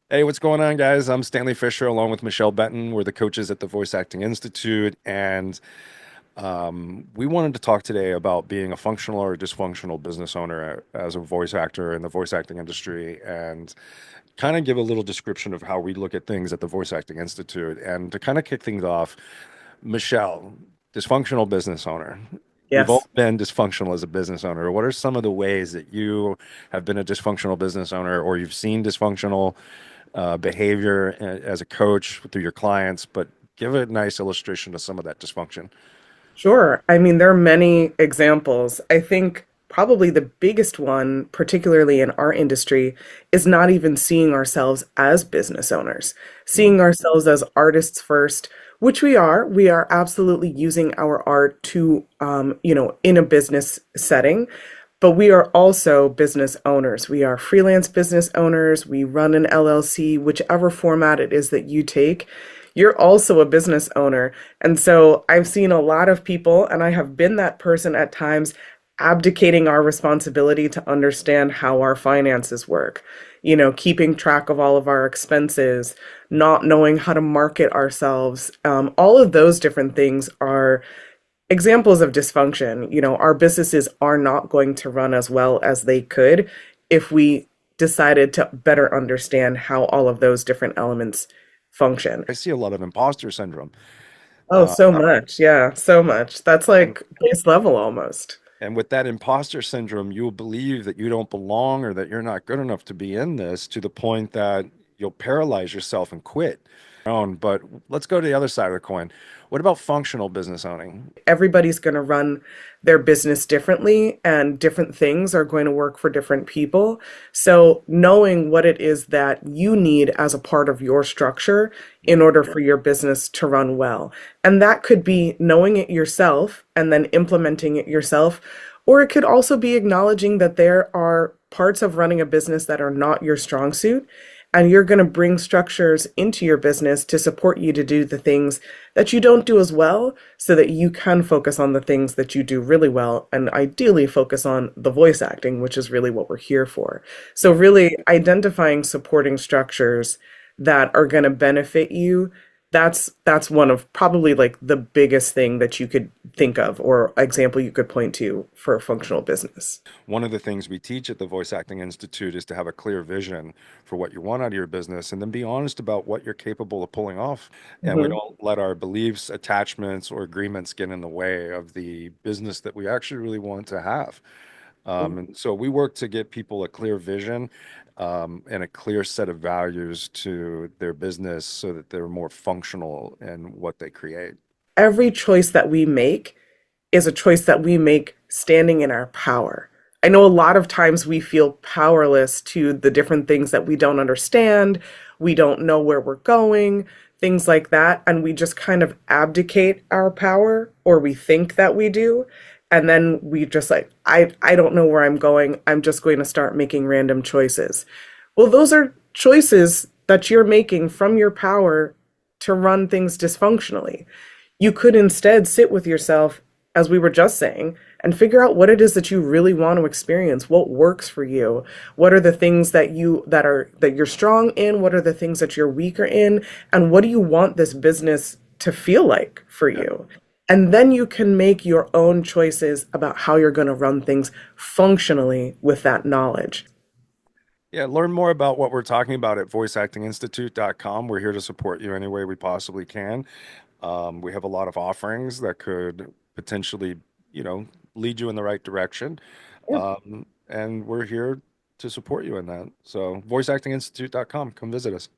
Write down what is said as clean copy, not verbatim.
Hey, what's going on, guys? I'm Stanley Fisher along with Michelle Betton. We're the coaches at the Voice Acting Institute, and we wanted to talk today about being a functional or dysfunctional business owner as a voice actor in the voice acting industry, and kind of give a little description of how we look at things at the Voice Acting Institute. And to kind of kick things off, Michelle, dysfunctional business owner. We've all Yes. been dysfunctional as a business owner. What are some of the ways that you have been a dysfunctional business owner or you've seen dysfunctional behavior as a coach through your clients, but give a nice illustration of some of that dysfunction. Sure. I mean, there are many examples. I think probably the biggest one, particularly in our industry, is not even seeing ourselves as business owners, Mm. seeing ourselves as artists first, which we are. We are absolutely using our art to, in a business setting. But we are also business owners. We are freelance business owners. We run an LLC, whichever format it is that you take. You're also a business owner. And so I've seen a lot of people, and I have been that person at times, abdicating our responsibility to understand how our finances work. Keeping track of all of our expenses, not knowing how to market ourselves. All of those different things are examples of dysfunction. Our businesses are not going to run as well as they could if we decided to better understand how all of those different elements function. I see a lot of imposter syndrome. Oh, Uh, so much. Yeah, so much. That's and like base level almost. and with that imposter syndrome, you'll believe that you don't belong or that you're not good enough to be in this to the point that you'll paralyze yourself and quit. But let's go to the other side of the coin. What about functional business owning? Everybody's going to run their business differently, and different things are going to work for different people. So, knowing what it is that you need as a part of your structure in order for your business to run well. And that could be knowing it yourself and then implementing it yourself. Or it could also be acknowledging that there are parts of running a business that are not your strong suit, and you're going to bring structures into your business to support you to do the things that you don't do as well so that you can focus on the things that you do really well and ideally focus on the voice acting, which is really what we're here for. So, really identifying supporting structures that are going to benefit you. That's one of probably like the biggest thing that you could think of or example you could point to for a functional business. One of the things we teach at the Voice Acting Institute is to have a clear vision for what you want out of your business and then be honest about what you're capable of pulling off. And we Mhm. don't let our beliefs, attachments, or agreements get in the way of the business that we actually really want to have. And so we work to get people a clear vision and a clear set of values to their business so that they're more functional in what they create. Every choice that we make is a choice that we make standing in our power. I know a lot of times we feel powerless to the different things that we don't understand, we don't know where we're going, things like that, and we just kind of abdicate our power, or we think that we do, and then we just like, I don't know where I'm going. I'm just going to start making random choices. Well, those are choices that you're making from your power to run things dysfunctionally. You could instead sit with yourself, as we were just saying, and figure out what it is that you really want to experience, what works for you, what are the things that you're strong in, what are the things that you're weaker in, and what do you want this business to feel like for Yeah. you. And then you can make your own choices about how you're going to run things functionally with that knowledge. Yeah, learn more about what we're talking about at voiceactinginstitute.com. We're here to support you any way we possibly can. We have a lot of offerings that could potentially, you know, lead you in the right direction. Yeah. And we're here to support you in that. So, voiceactinginstitute.com, come visit us.